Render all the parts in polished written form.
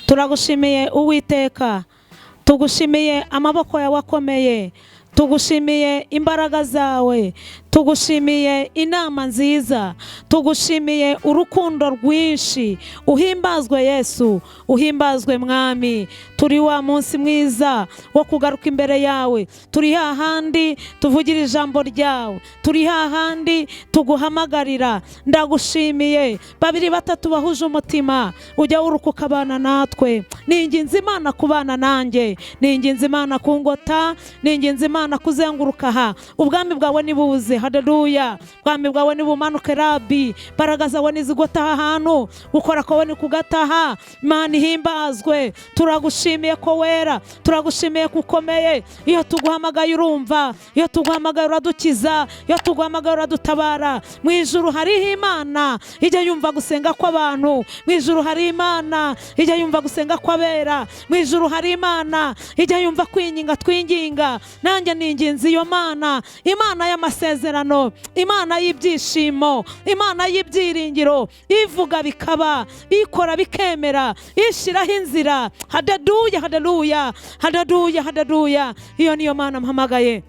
turagushimiye Uwiteka, tugushimiye amaboko yawe akomeye, tugushimiye imbaraga zawe, tugushimiye inama nziza, tugushimiye urukundo rwinshi. Uhimbazwe Yesu, uhimbazwe Mwami. Turi wa munsi mwiza wo kugaruka imbere yawe, turi hahandi tuvugira ijambo ryawe, turi hahandi tuguhamagarira. Ndagushimiye babiri batatu bahuje umutima, ujya uruka ukabana natwe. Ninginze Imana kubana nanjye, ninginze Imana kungota, ninginze Imana kuzenguruka aha. Ubwami bwawe nibuze, haleluya. Ubwami bwawe nibumanuke Rabi, imbaraga zawe nizigota aha hantu, gukora kwawe ni kugataha. Imana ihimbazwe, turagushimiye ko wera, turagushimiye kukomeye. Iyo tuguhamagaye urumva, iyo tuguhamagaye uradukiza, iyo tuguhamagaye uradutabara. Mu ijuru hariho Imana ijya yumva gusenga kw'abantu, mu ijuru hari Imana ijya yumva gusenga kw'abera, mu ijuru hari Imana ijya yumva kwinginga twinginga. Nanjye ninginze iyo Mana, Imana y'amasezerano, Imana y'ibyishimo, Imana y'ibyiringiro, ivuga bikaba, ikora bikemera, ishiraho inzira. Haleluya, haleluya, haleluya, haleluya. Iyo niyo Mana mpamagaye.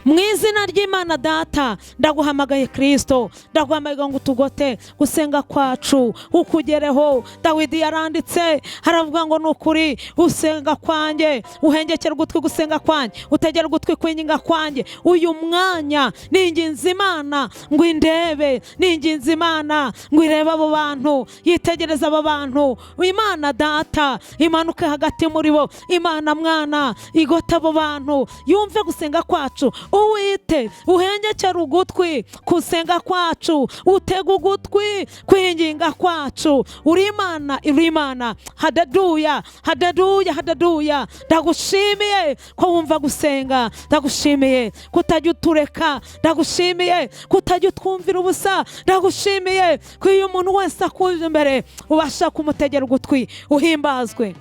Mu izina ry'Imana Data ndaguhamagaye Kristo, ndaguhamagaye ngo tugote gusenga kwacu ukugereho. Dawidi yaranditse haravuga ngo nukuri usenga kwanjye, uhengekera ugutwi gusenga kwanjye, utegera ugutwi kwinginga kwanjye. Uyu mwanya ninginze Imana ngo indebe, ninginze Imana ngo irebe abo bantu, yitegereza abo bantu. Imana Data imanuke hagati muri bo, Imana Mwana igota abo bantu, yumve gusenga kwacu. Uwite uhengekera ugutwi kusenga kwacu, utega ugutwi kwinginga kwacu. Uri Imana, uri Imana. Haleluya, haleluya, haleluya. Ndagushimiye ko wumva gusenga, ndagushimiye kutajya utureka, ndagushimiye kutajya utwumvira ubusa, ndagushimiye ko iyo umuntu wese akuje imbere ubasha kumutegera ugutwi. Uhimbazwe,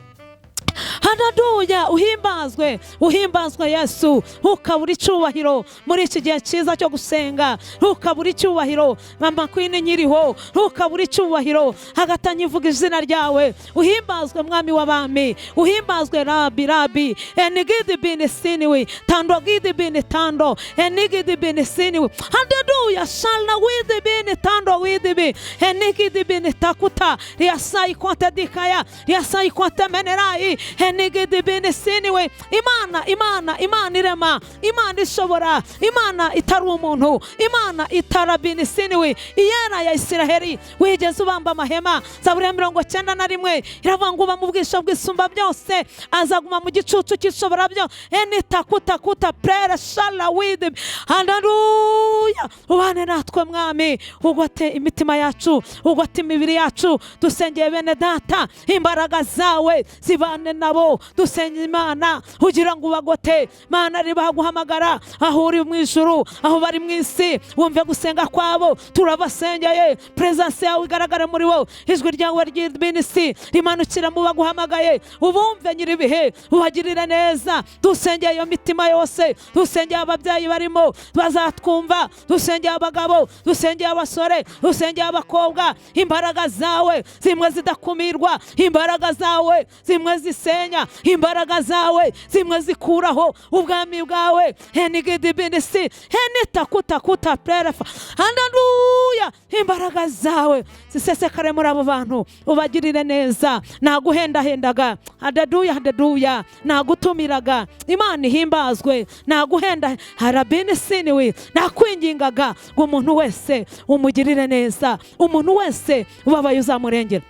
haleluya, uhimbazwe, uhimbazwe Yesu. Ukabura icyubahiro muri iki gihe cyiza cyo gusenga, ukabura icyubahiro Mama Queen nyiriho, ukabura icyubahiro hagati nyivuga izina ryawe. Uhimbazwe Mwami w'abami, uhimbazwe Rabi, Rabi. Enigidi bini siniwi tando, gidi bini tando, enigidi bini siniwi. Haleluya, shalna widi bini tando widi bi, enigidi bini takuta riasai kwata dikaya, riasai kwata menerai. Enigidi bini siniwe. Imana, Imana, Imana irema, Imana ishobora, Imana itari umuntu, Imana itara bini siniwe. Iyera ya Isiraheli wigeze ubamba amahema. Zaburi ya 91 iravuga ngo uba mu bwisho bw'isumba byose, azaguma mu gicucu cy'ishobora byo. Enitakuta kuta prera shala widi. Haleluya, ubane natwe Mwami, ugote imitima yacu, ugote imibiri yacu. Dusengeye bene Data, imbaraga zawe zibane nabo. Dusenye Imana ugira ngo ubagote. Mana ribaguhamagara aho uri mu ijuru, aho bari mu isi, wumve gusenga kwabo. Turabasengeye, presence yawe igaragara muri bo, ijwi ryawe ry'ibinisi rimanukira mu baguhamagaye. Ubumve nyiribihe, ubagirire neza. Dusengeye iyo mitima yose, dusengeye ababyeyi barimo bazatwumva, dusengeye abagabo, dusengeye abasore, dusengeye abakobwa. Imbaraga zawe zimwe zidakumirwa, imbaraga zawe zimwe zisenya, imbaraga zawe zimwe zikuraho ubwami bwawe. Enigidi binisi, enita kuta kuta prerefa. Haleluya, imbaraga zawe zisesekare muri abo bantu, ubagirire neza. Naguhendahendaga, haleluya, haleluya, nagutumiraga. Imana ihimbazwe, naguhenda harabini siniwe, nakwingingaga ngo umuntu wese umugirire neza, umuntu wese ubabaye uzamurengera.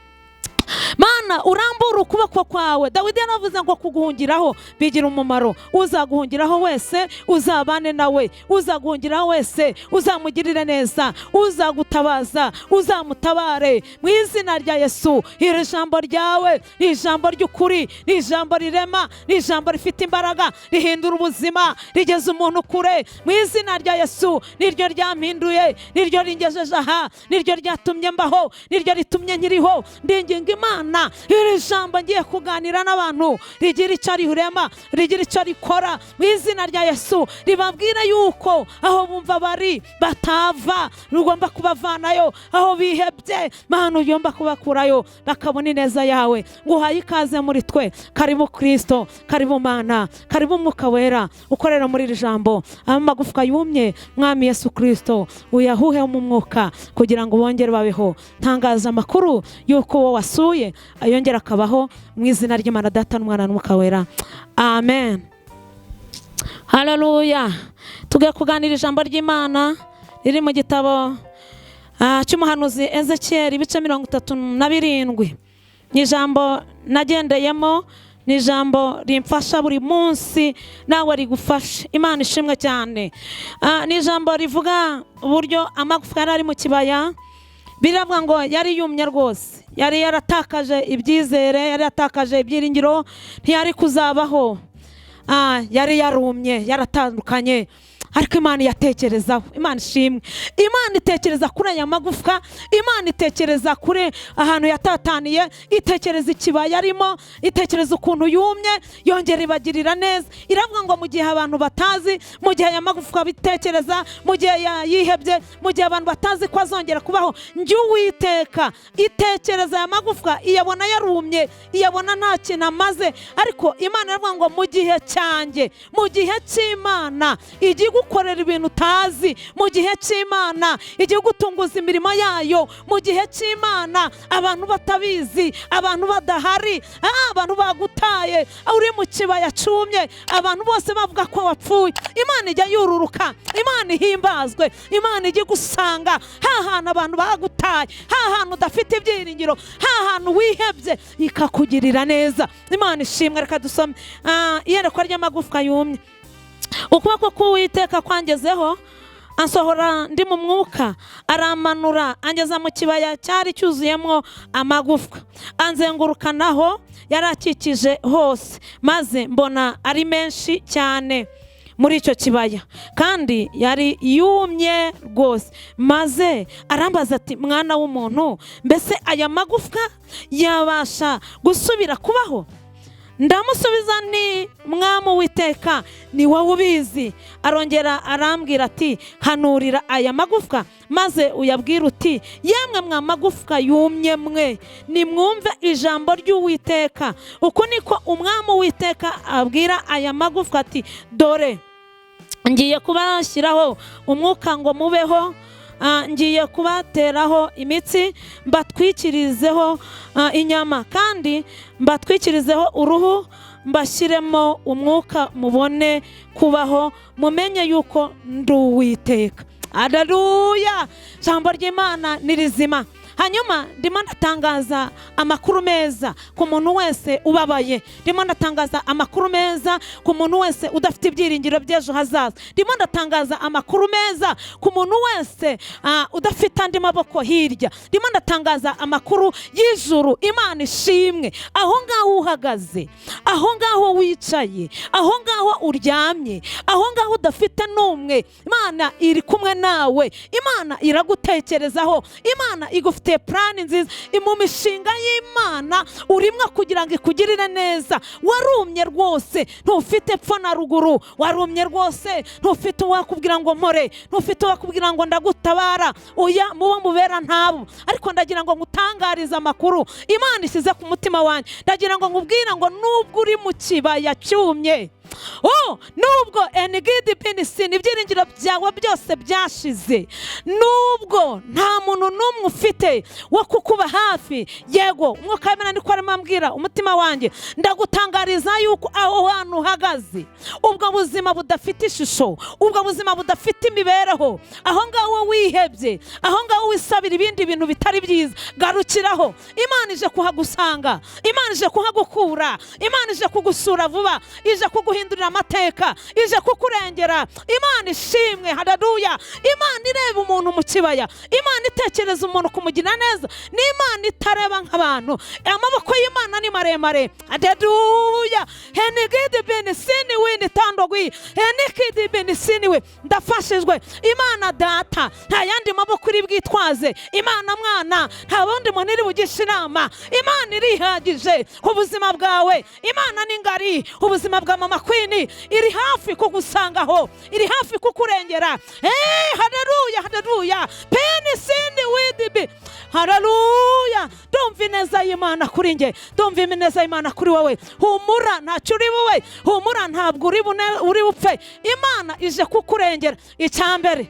Mana urambura ukuboko kwawe. Dawidi yaravuze ngo kuguhungiraho bigira umumaro. Uzaguhungiraho wese uzabane nawe, uzaguhungiraho wese uzamugirire neza, uzagutabaza uzamutabare mu izina rya Yesu. Iri jambo ryawe ni ijambo ry'ukuri, ni ijambo rirema, ni ijambo rifite imbaraga, rihindura ubuzima, rigeza umuntu kure mu izina rya Yesu. Niryo ryampinduye, niryo ringejeje aha, niryo ryatumye mbaho, niryo ritumye nkiriho. Ndinginga Imana Mana iri jambo ngiye kuganira n'abantu rigira icyo rihurema, rigira icyo rikora mu izina rya Yesu, ribabwira yuko aho bumva bari batava rugomba kubavanayo, aho bihebye Mana ugomba kubakurayo bakabona ineza yawe. Nguhaye ikaze muri twe, karibu Kristo, karibu Mana, karibu Mwuka Wera ukorera muri iri jambo. Amagufwa yumye Mwami Yesu Kristo uyahuhe mu mwuka kugira ngo bongere babeho. Tangaza amakuru yuko wowe wasuye ayongera akabaho mu izina ry'Imana Data n'Umwana n'Umwuka Wera. Amen. Haleluya. Tugiye kuganira ijambo ry'Imana riri mu gitabo cy'umuhanuzi Ezekiel ibice 37. Ni ijambo nagendeyemo, ni ijambo rimfasha buri munsi, nawe rigufasha. Imana ishimwe cyane. Ni ijambo rivuga uburyo amagufwa yari ari mu kibaya, biravuga ngo yari yumye rwose, yari yaratakaje ibyizere, yari yaratakaje ibyiringiro, ntiyari kuzabaho. Yari yarumye, yaratandukanye. Ariko Imana yatekerezaho. Imana ishimwe. Imana itekereza kuri aya magufwa, Imana itekereza kuri ahantu yatataniye, itekereza ikibaya arimo, itekereza ukuntu yumye, yongera ibagirira neza. Iravuga ngo mu gihe abantu batazi, mu gihe aya magufwa bitekereza, mu gihe yihebye, mu gihe abantu batazi ko azongera kubaho, njye Uwiteka itekereza aya magufwa, iyabona yarumye, iyabona nta kintu amaze. Ariko Imana iravuga ngo mu gihe cyanjye, mu gihe cy'Imana igiye gukorera ibintu utazi, mu gihe cy'Imana igiye gutunguza imirimo yayo, mu gihe cy'Imana abantu batabizi, abantu badahari, abantu bagutaye, uri mu kibaya cyumye, abantu bose bavuga ko wapfuye. Imana ijya yururuka, Imana ihimbazwe, Imana ijya gusanga hantu abantu bagutaye, hantu udafite ibyiringiro, hantu wihebye, ikakugirira neza. Imana ishimwe. Reka dusome iyerekwa ry'amagufwa yumye. Ukuboko k'Uwiteka kwangezeho, ansohora ndi mu mwuka, aramanura angeza mu kibaya cyari cyuzuyemo amagufwa, anzengurukanaho yari akikije hose, maze mbona ari menshi cyane muri icyo kibaya, kandi yari yumye rwose. Maze arambaza ati, mwana w'umuntu, mbese aya magufwa yabasha gusubira kubaho? Ndamusubiza ni Mwami Uwiteka, ni wowe ubizi. Arongera arambwira ati, hanurira aya magufwa maze uyabwira uti, yemwe mwa magufwa yumye mwe, nimwumve ijambo ry'Uwiteka. Uko niko Umwami Uwiteka abwira aya magufwa ati, dore ngiye kubashyiraho umwuka ngo mubeho, ngiye kubateraho imitsi, mbatwikirizeho inyama, kandi mbatwikirizeho uruhu, mbashyiremo umwuka, mubone kubaho, mumenye yuko ndi Uwiteka. Haleluya. Ijambo ry'Imana ni rizima. Hanyuma ndimo ndatangaza amakuru meza ku muntu wese ubabaye, ndimo ndatangaza amakuru meza ku muntu wese udafite ibyiringiro by'ejo hazaza, ndimo ndatangaza amakuru meza ku muntu wese udafite andi maboko hirya, ndimo ndatangaza amakuru y'ijuru. Imana ishimwe. Aho ngaho uhagaze, aho ngaho wicaye, aho ngaho uryamye, aho ngaho udafite n'umwe, Imana iri kumwe nawe, Imana iragutekerezaho, Imana igufite plan nziza. Mu mishinga y'Imana urimwe kugira ngo ikugirire neza. Warumye rwose, ntufite epfo na ruguru, warumye rwose, ntufite uwakubwira ngo mpore, ntufite uwakubwira ngo ndagutabara, oya, mubo mubera ntabo. Ariko ndagira ngo ngutangarize amakuru Imana isize ku mutima wanjye. Ndagira ngo nkubwira ngo nubwo uri mu kibaya cyumye, nubwo enigidipinisi ibyiringiro byawe byose byashize, nubwo nta muntu n'umwe ufite wo kukuba hafi, yego Umwuka w'Imana niko arimo ambwira umutima wanjye, ndagutangariza yuko aho hantu uhagaze, ubwo buzima budafite ishusho, ubwo buzima budafite imibereho, aho ngaho wihebye, aho ngaho wisabira ibindi bintu bitari byiza, garukiraho. Imana ije kuhagusanga, Imana ije kuhagukura, Imana ije kugusura vuba, ije kuguhindurira amateka, ije kukurengera. Imana ishimwe. Haleluya. Imana ireba umuntu mu kibaya, Imana itekereza umuntu kumugira neza, ni Imana itareba nk'abantu. Amaboko y'Imana ni maremare. Haleluya. Henigidi bene siniwe nitandogwi. Henikidi bene siniwe. Ndafashijwe. Imana data nta yandi maboko iri bwitwaze. Imana mwana nta bundi muntu iri bugisha inama. Imana irihagije ku buzima bwawe. Imana ni ngari. Ubuzima bwa mama Queen iri hafi kugusangaho, iri hafi kukurengera. Haleluya, haleluya. Bene siniwe. Haleluya. Ndumva ineza y'Imana kuri nge, ndumva ineza y'Imana kuri wowe. Humura ntacyo uri bube, humura ntabwo uri bupfe. Imana ije kukurengera. Icyambere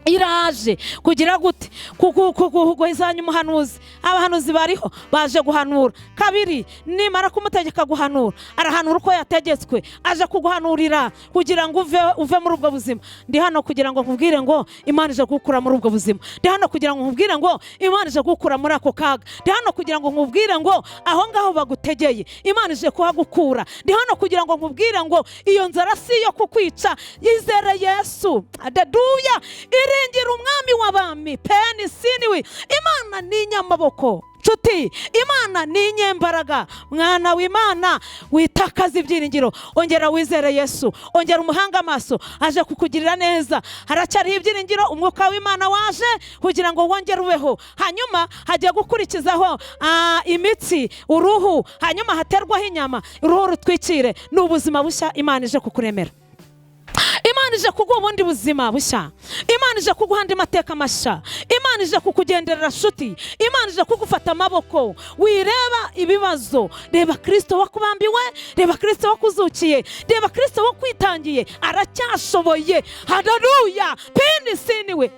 iraje kugira gute kuguhizanya umuhanuzi. Abahanuzi bariho baje guhanura. Kabiri, nimara kumutegeka guhanura arahanura uko yategetswe, aje kuguhanurira kugira ngo uve muri ubwo buzima. Ndi hano kugira ngo nkubwire ngo Imana ije gukura muri ubwo buzima. Ndi hano kugira ngo nkubwire ngo Imana ije gukura muri ako kaga. Ndi hano kugira ngo nkubwire ngo aho ngaho bagutegeye Imana ije kuhagukura. Ndi hano kugira ngo nkubwire ngo iyo nzara si yo kukwica, yizere Yesu. Haleluya. Iringira umwami w'abami. Peni siniwe. Imana ni inyamaboko. Nshuti, Imana ni inyembaraga. Mwana w'Imana witakaza ibyiringiro, ongera wizere Yesu, ongera umuhanga amaso, aje kukugirira neza. Haracyariho ibyiringiro, umwuka w'Imana waje kugira ngo wongere ubeho. Hanyuma hagiye gukurikizaho imitsi, uruhu, hanyuma haterwaho inyama, uruhu rutwikire. Ni ubuzima bushya Imana ije kukuremera. Imana ije kuguha ubundi buzima bushya. Imana ije kuguha andi mateka mashya. Imana ije kukugenderera nshuti. Imana ije kugufata amaboko. Wireba ibibazo, reba Kristo wakubambiwe, reba Kristo wakuzukiye, reba Kristo wakwitangiye. Aracyashoboye. Haleluya. Bene siniwe.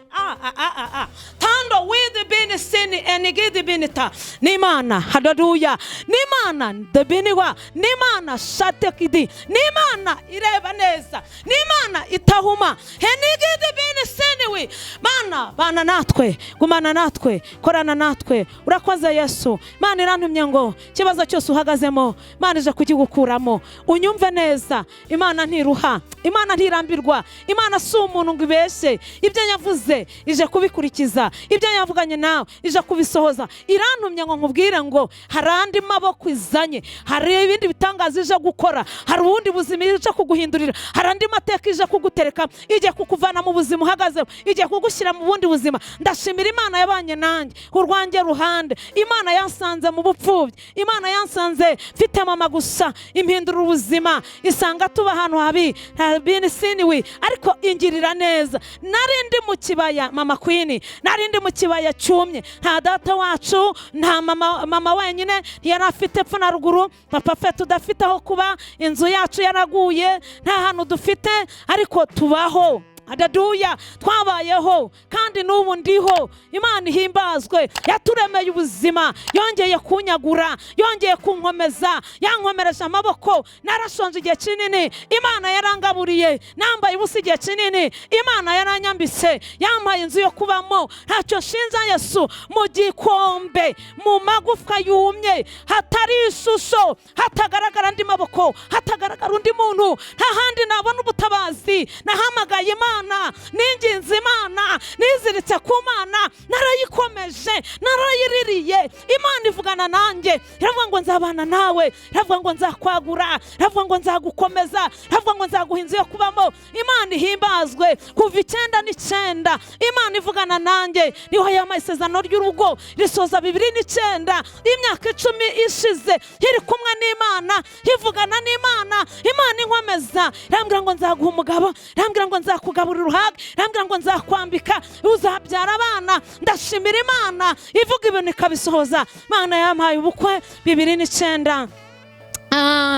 Tando with bene sini enigidi benita. Nimana. Haleluya. Nimana ndebiniwa. Nimana shatekidi. Nimana ireba neza. Nimana itahuma. Henigidi bene siniwe. Bana natwe, gumana natwe, korana natwe. Urakoze Yesu. Mana irantumye ngo kibazo cyose uhagazemo Imana ije kugigukuramo. Unyumve neza. Imana ntiruha, Imana ntirambirwa. Imana si umuntu ngo ibeshe. Ibyo yavuze ije kubikurikiza, ibyo yavuganye nawe ije kubisohoza. Irantumye ngo nkubwire ngo hari andi maboko izanye, hari ibindi bitangaza ije gukora, hari ubundi buzima ije kuguhindurira, hari andi mateka ije kugutereka, ije kukuvana mu buzima uhagaze, ije kugushyira mu bundi buzima. Ndashimira Imana yabanye nanjye urwanjye ruhande. Imana yansanze mu bupfubyi, Imana yansanze mfite mama gusa, impindura ubuzima, isanga tuba ahantu habi, bene siniwe, ariko ingirira neza. Narindi mu kibaya mama Queen, narindi mu kibaya cyumye, nta data wacu, nta mama wenyine yari afite epfo na ruguru, papa fe tudafite aho kuba, inzu yacu yaraguye, nta hantu dufite, ariko tubaho. Haleluya. Twabayeho kandi n'ubu ndiho. Imana ihimbazwe. Yaturemeye ubuzima, yongeye kunyagura, yongeye kunkomeza, yankomereje amaboko. Narashonje igihe kinini, Imana yarangaburiye. Nambaye ubusa igihe kinini, Imana yaranyambitse, yampaye inzu yo kubamo. Ntacyo nshinja Yesu. Mu gikombe, mu magufwa yumye, hatari ishusho, hatagaragara andi maboko, hatagaragara undi muntu, nta handi nabona ubutabazi. Nahamagaye Imana, ninginze Imana, niziritse ku Mana, narayikomeje, narayiririye. Imana ivugana nanjye, iravuga ngo nzabana nawe, iravuga ngo nzakwagura, iravuga ngo nzagukomeza, iravuga ngo nzaguha inzu yo kubamo. Imana ihimbazwe. Kuva 9 Imana ivugana nanjye, niho yampaye isezerano ry'urugo risoza 2009. Imyaka 10 ishize iri kumwe n'Imana, ivugana n'Imana. Imana inkomeza, irambwira ngo nzaguha umugabo, irambwira ngo nzakugabura uruhaga, irambwira ngo nzakwambika, uzabyara abana. Ndashimira Imana ivuga ibintu ikabisohoza. Imana yampaye ubukwe 2009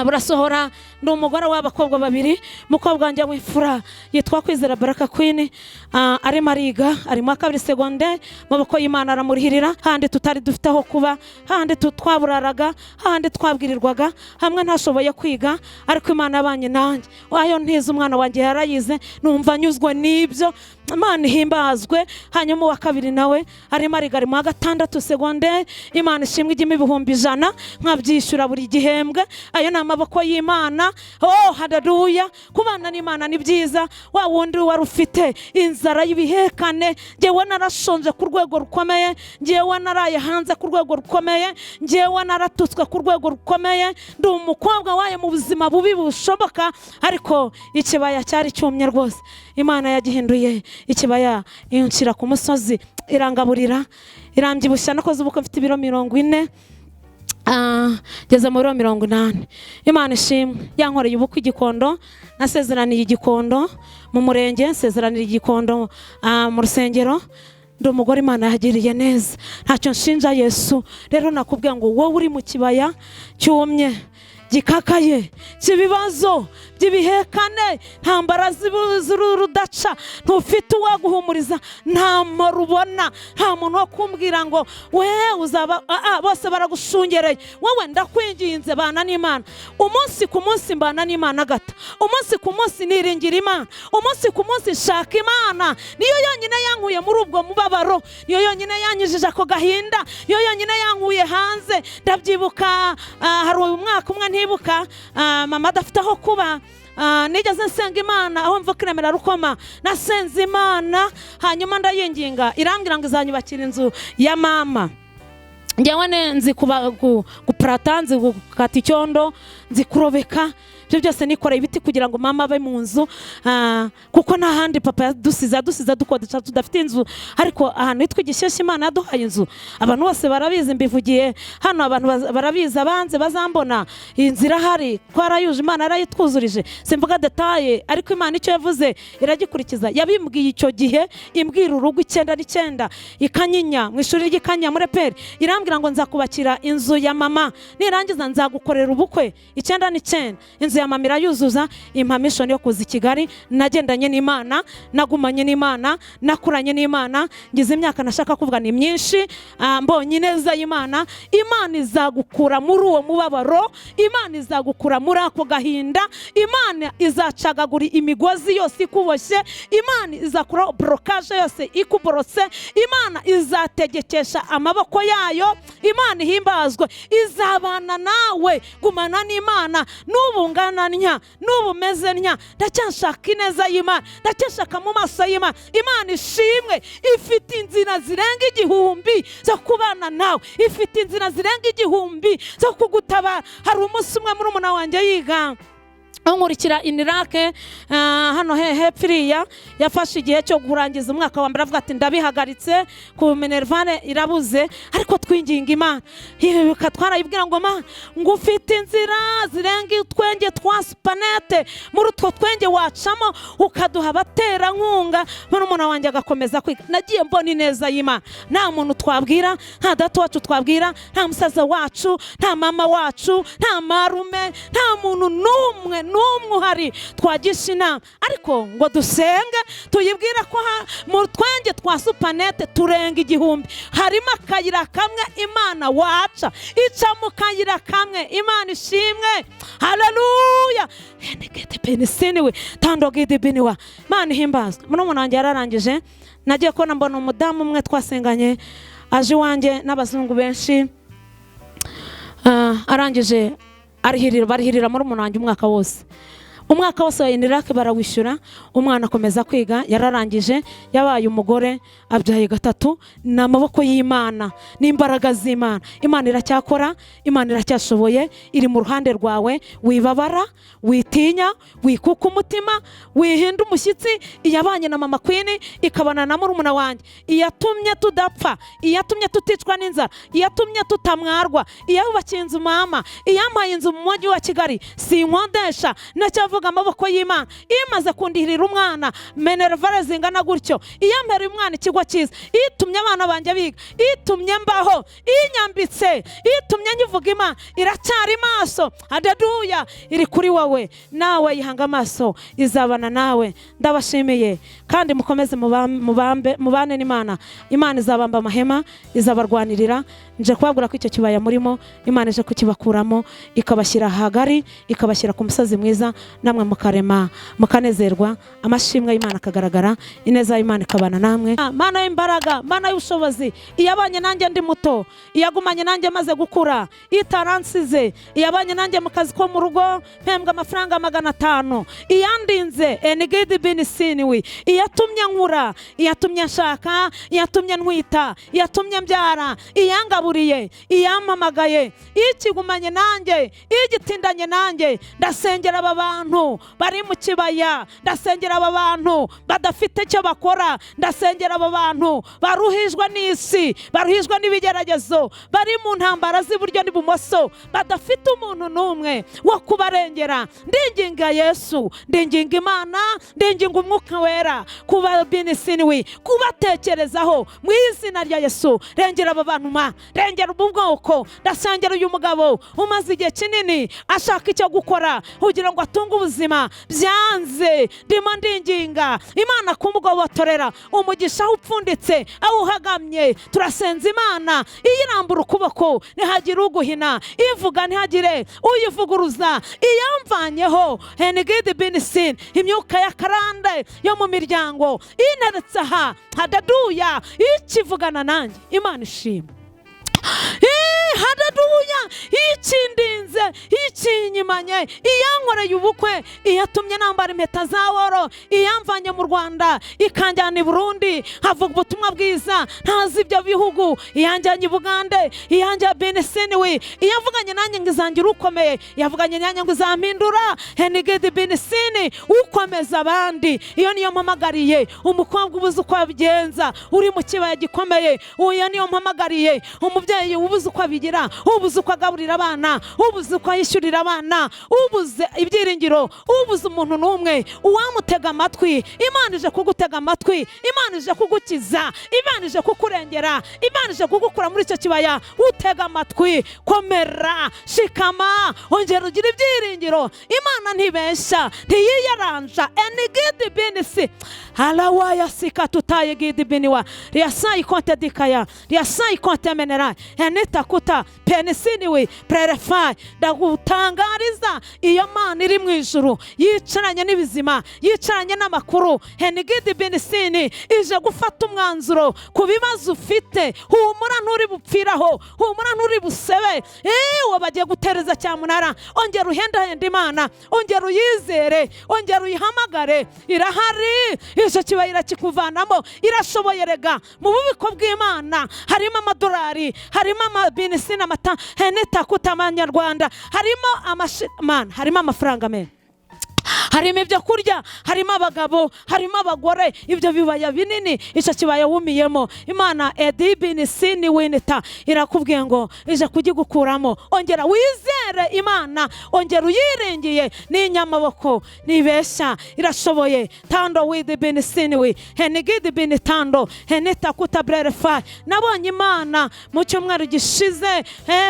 burasohora. Ndi umugore w'abakobwa 2, mukobwa wanjye w'imfura yitwa Kwizera Baraka Queen, ari mariga, ari mu 2 secondaire, maboko y'Imana aramurihirira. Handi tutari dufite aho kuba, handi twaburaraga, handi twabwirirwaga, hamwe ntashoboye kwiga, ariko Imana yabanye nanjye. Wayo ntiza umwana wanjye yarayize, numva nyuzwe n'ibyo. Imana ihimbazwe. Hanyuma wa 2 nawe ari mariga, ari mu 6 secondaire. Imana ishimwe ijyimo 100,000 nkabyishyura buri gihembwe. Ayo ni amaboko y'Imana. n'Imana. Haleluya. Kubana n'Imana ni byiza. Wa wundi wari ufite inzara y'ibihekane, njyewe narashonje ku rwego rukomeye, njyewe naraye hanze ku rwego rukomeye, njyewe naratutswe ku rwego rukomeye, ndi umukobwa waye mu buzima bubi bushoboka, ariko ikibaya cyari cyumye rwose. Imana yagihinduye ikibaya, inshyira ku musozi, irangaburira, irambyibushya. Nakoze ubukwe mfite ibiro 40, ngeze mu biro 80. Imana ishimwe. Yankoreye ubukwe Igikondo, nasezeraniye Igikondo mu murenge, nsezeraniye Igikondo mu rusengero. Ndi umugore Imana yagiriye neza, ntacyo nshinja Yesu. Rero nakubwiye ngo wowe uri mu kibaya cyumye, gikakaye, cy'ibibazo by'ibihekane, ntambara z'urudaca, ntufite uwaguhumuriza, nta marubona, nta muntu wo kumbwira ngo we uzaba, bose baragushungereye. Wowe ndakwinginze, bana n'Imana. Umunsi ku munsi mbana n'Imana gata, umunsi ku munsi niringira Imana, umunsi ku munsi nshaka Imana. Niyo yonyine yankuye muri ubwo mubabaro, niyo yonyine yanyujije ako gahinda, niyo yonyine yankuye hanze. Ndabyibuka hari umwaka umwe ntibuka, mama adafite aho kuba, nigeze nsenga Imana aho mvuka Remera Rukoma. Nasenze Imana, hanyuma ndayinginga, irambwira ngo izanyubakira inzu ya mama. Njyewe nzi guprata, nzi gukata icyondo, nzi kurobeka, ibyo byose nikoreye ibiti kugira ngo mama abe mu nzu, kuko nta handi papa yadusize dukodesha, tudafite inzu. Ariko ahantu hitwa Igishyeshya Imana yaduhaye inzu. Abantu bose barabizi, mbivugiye hano, abantu barabizi, abanze bazambona. Inzira hari twarayuje, Imana yarayitwuzurije, simvuga detaye, ariko Imana icyo yavuze iragikurikiza. Yabimbwiye icyo gihe, imbwira urugo 9 ikanyinya mu ishuri ry'Ikanyinya muri Peri, irambwira ngo nzakubakira inzu ya mama, nirangiza nzagukorera ubukwe 9. Inzu ya mama irayuzuza, impamishoni yo kuza i Kigali. Nagendanye n'Imana, nagumanye n'Imana, nakuranye n'Imana, ngize imyaka nashaka kuvuga ni myinshi, mbonye neza y'Imana. Imana izagukura muri uwo mubabaro, Imana izagukura muri ako gahinda, Imana izacagagura imigozi yose ikuboshye, Imana izakura blockage yose ikuborose, Imana izategekesha amaboko yayo. Imana ihimbazwe, izabana nawe. Gumana n'Imana, n'ubungana nya, n'ubumeze nya. Ndacyashaka ineza y'Imana, ndacyashaka mu maso y'Imana. Imana ishimwe, ifite inzira zirenga 1000 zo kubana nawe, ifite inzira zirenga 1000 zo kugutabara. Hari umunsi umwe muri umuna wanjye yiga nkurikira Inirake, hano hepfiriya, yafashe igihe cyo kurangiza umwaka wa mbere, avuga ati ndabihagaritse ku Minervane irabuze, ariko twinginga Imana. Twarayibwira ngo Mana, ngo ufite inzira zirenga utwenge twa supanete, muri utwo twenge wacamo ukaduha abaterankunga. Muri umuna wanjye agakomeza kwiga. Nagiye mbona ineza y'Imana. Nta muntu twabwira, nta data wacu twabwira, nta musaza wacu, nta mama wacu, nta marume, nta muntu n'umwe uhari twagisha inama, ariko ngo dusenge tuyibwira ko mu twenge twa supanete turenga 1000 harimo akayira kamwe Imana waca, ica mu kayira kamwe. Imana ishimwe, haleluya. Ndegete penisiniwe tandogide biniwa. Imana ihimbazwe. Muri umunange yararangije, nagiye ko mbona umudamu umwe twasenganye aje wanjye n'abazungu benshi, arangije barihirira muri umunange umwaka wose. Umwaka wose wa Inirake barawishyura, umwana akomeza kwiga, yararangije, yabaye umugore, abyaye 3. Ni amaboko y'Imana, n'imbaraga z'Imana. Imana iracyakora, Imana iracyashoboye, iri mu ruhande rwawe. Wibabara, witinya, wikuka umutima, wihinda umushyitsi. Iyabanye na mama Queen, ikabana na murumuna wanjye, iyatumye tudapfa, iyatumye tuticwa n'inzara, iyatumye tutamwarwa, iyubakiye inzu mama, iyampaye inzu mu mujyi wa Kigali, sinkodesha. Nacyavuga amaboko y'Imana, imaze kundihirira umwana Minervare zingana gutyo, iyampera umwana ikigo cyiza, itumye abana banjye biga, itumye mbaho, inyambitse, itumye nyivuga Imana, iracyari maso. Haleluya. Iri kuri wowe, nawe yihanga amaso, izabana nawe. Ndabashimiye kandi mukomeze mubane n'Imana. Imana izabamba amahema, izabarwanirira. nje kubabwira ko icyo kibaya murimo Imana ije kukibakuramo ikabashyira hagari, ikabashyira ku musozi mwiza, namwe mukarema mukanezerwa, amashimwe y'Imana akagaragara, ineza y'Imana ikabana namwe. Mana y'imbaraga, Mana y'ubushobozi, iyabanye nanjye ndi muto, iyagumanye nanjye maze gukura, itaransize, iyabanye nanjye mu kazi ko mu rugo mpembwa amafaranga 500, iyandinze enigidi binisiniwi, iyatumye nkura, iyatumye nshaka, iyatumye ntwita, iyatumye mbyara, iyangaburiye, iyampamagaye, ikigumanye nanjye, igitindanye nanjye. Ndasengera aba bantu bari mu kibaya, ndasengera aba bantu badafite icyo bakora, ndasengera aba bantu baruhijwe n'isi, baruhijwe n'ibigeragezo, bari mu ntambara z'iburyo n'ibumoso, badafite umuntu n'umwe wo kubarengera. Ndinginga Yesu, ndinginga Imana, ndinginga Umwuka Wera kuba binisiniwi, kubatekerezaho mu izina rya Yesu. Rengera aba bantu, rengera ubu bwoko. Ndasengera uyu mugabo umaze igihe kinini ashaka icyo gukora kugira ngo atunge ubuzima, byanze. Ndimo ndinginga Imana kumugobotorera umugisha aho upfunditse, aho uhagamye. Turasenza Imana iyirambura ukuboko ntihagire uguhina, ivuga ntihagire uyivuguruza, iyamvanyeho enigidi binisin, imyuka ya karande yo mu miryango ineretse aha. Haleluya, ikivugana nanjye Imana ishimwe. Haleluya, ikindinze, ikinyimanye, iyankoreye ubukwe, iyatumye nambara impeta za woro, iyamvanye mu Rwanda ikanjyana i Burundi havuga ubutumwa bwiza ntazi ibyo bihugu, iyanjyanye i Bugande, iyanjya binisiniwi, iyavuganye nanjye ngo izangira ukomeye, iyavuganye nanjye ngo izampindura enigidi binisini, ukomeza abandi. Iyo niyo mpamagariye umukobwa ubuze uko abigenza, uri mu kibaya gikomeye. Uyo niyo mpamagariye umubyeyi ubuze uko abigira, ubuze uko agaburira abana, ubuze uko yishyurira abana, ubuze ibyiringiro, ubuze umuntu n'umwe uwamutega amatwi. Imana ije kugutega amatwi, Imana ije kugukiza, Imana ije kukurengera, Imana ije kugukura muri icyo kibaya. Utega amatwi, komera, shikama, ongera ugire ibyiringiro. Imana ntibeshya, ntiyiyaranja. Enigidi binisi halawaya sika tutaye gidi biniwa riasai konte dikaya, riasai konte menera enita kuta penisiniwi prerefai. Ndagutangariza iyo Mana iri mu ijuru yicaranye n'ibizima, yicaranye n'amakuru. Enigidi binisini ije gufata umwanzuro ku bibazo ufite. Humura nturi bupfiraho, humura nturi busebe. Wabagiye gutereza cyamunara, ongera uhendahenda Imana, ongera uyizere, ongera uyihamagare. Irahari, icyo kibaya irakikuvanamo, irashoboye. Rega mu bubiko bw'Imana harimo amadolari, harimo amabinisini, amata heneta kutamanyarwanda, harimo amafaranga menshi, harimo ibyo kurya, harimo abagabo, harimo abagore. Ibyo bibaya binini icyo kibaya wumiyemo, Imana edibinisini winita irakubwiye ngo ije kugigukuramo. Ongera wizere Imana, ongera uyiringiye. N'inyamaboko nibeshya, irashoboye. Tando widibinisini wi henigidi binitando henita kutabrerefai. Nabonye Imana mu cyumweru gishize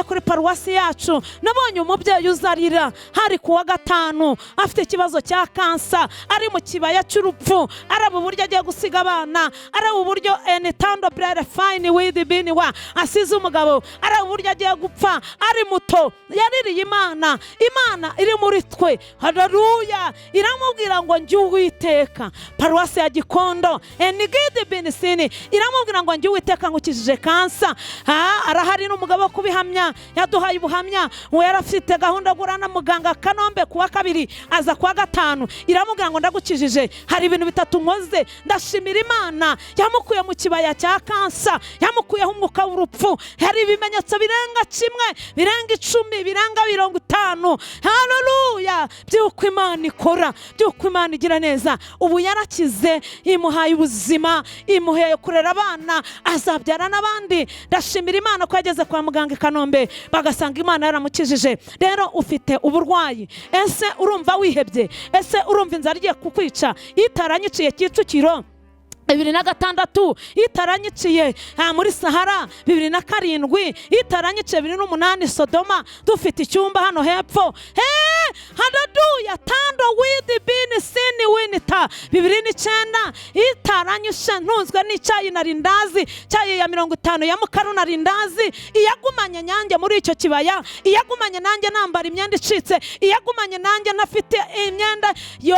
kuri paruwasi yacu, nabonye umubyeyi uzarira hari kuwa gatanu afite ikibazo cya kansa, ari mu kibaya cy'urupfu, araba uburyo agiye gusiga abana, araba uburyo enitando brerefine with biniwa asize umugabo, araba uburyo agiye gupfa, ari muto. Yaririye Imana, Imana iri muri twe. Haleluya, iramubwira ngo njye Uwiteka. Paruwasi ya Gikondo enigidi binisini iramubwira ngo njye Uwiteka ngukijije kansa. Arahari n'umugabo wo kubihamya, yaduhaye ubuhamya. Uwo yarafite gahunda gurana muganga Kanombe kuwa 2 aza kuwa 5. Iramubwira ngo ndagukijije, hari ibintu 3 nkoze. Ndashimira Imana yamukuye mu kibaya cya kansa, yamukuyeho umwuka w'urupfu. Hari ibimenyetso birenga 1, birenga 10, birenga 50. Haleluya, byuko Imana ikora, byuko Imana igira neza. Ubu yarakize, imuhaye ubuzima, imuhaye kurera abana, azabyara n'abandi. Ndashimira Imana ko yageze kwa muganga Kanombe bagasanga Imana yaramukijije. Rero ufite uburwayi, ese urumva wihebye, ese urumva inzara igiye kukwica, itaranyiciye Kicukiro 2006, itaranyiciye muri Sahara 2007, itaranyiciye 2008 Sodoma, dufite icyumba hano hepfo. haleluya. Tando with been sin winita 2009 itaranyusha ntunzwe n'icyayi narindazi cyayi ya 50 ya mukaru narindazi iyagumanye nyange muri icyo kibaya, iyagumanye nanjye nambara imyenda icitse, iyagumanye nanjye nafite imyenda yo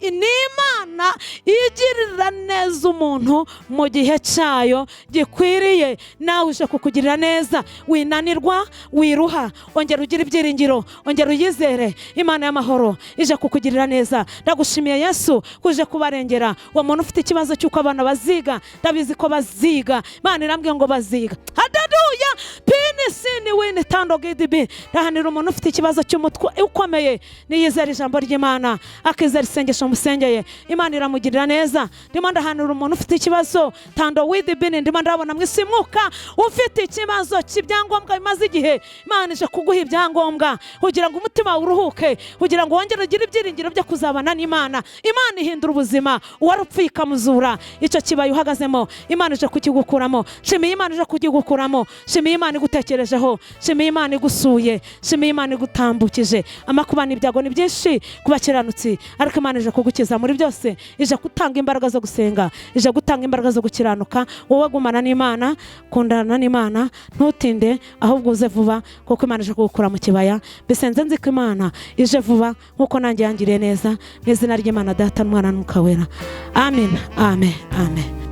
Imana igirira neza umuntu mu gihe cyayo gikwiriye. Nawe uje kukugirira neza, winanirwa wiruha, ongera ugira ibyiringiro, ongera uyizere. Imana y'amahoro ije kukugirira neza. Ndagushimiye Yesu kuje kubarengera. Uwo muntu ufite ikibazo cy'uko abana baziga, ndabizi ko baziga. Imana irambwiye ngo baziga. Haleluya. Pinisini wini tando gidibi. Ndahanira umuntu ufite ikibazo cy'umutwe ukomeye, niyizera ijambo ry'Imana, akizera isengesho musengeye, Imana iramugirira neza. Ndimo ndahanira umuntu ufite ikibazo tando widibi, ndimo ndabona mwisi mwuka ufite ikibazo cy'ibyangombwa bimaze igihe. Imana ije kuguha ibyangombwa kugira ngo umutima uruhuke, kugira ngo wongere ugire ibyiringiro byo kuzabana n'Imana. Imana ihindura ubuzima, uwarupfuye ikamuzura. Icyo kibaye uhagazemo Imana ije kukigukuramo. Shimiye Imana ije kugigukuramo. Shimiye Imana igutekerejeho. Shimiye Imana igusuye. Shimiye Imana igutambukije. Amakuba n'ibyago ni byinshi kubakiranutsi, ariko Imana ije kugukiza muri byose. Ije gutanga imbaraga zo gusenga, ije gutanga imbaraga zo gukiranuka. Wowe gumana n'Imana, kundana n'Imana, ntutinde ahubwo uze vuba, kuko Imana ije kugukura mu kibaya. Bisenze nzi ko Imana ije vuba nkuko nanjye yangiriye neza, mu izina ry'Imana Data n'Umwana n'Umwuka Wera. Amen, amen, amen.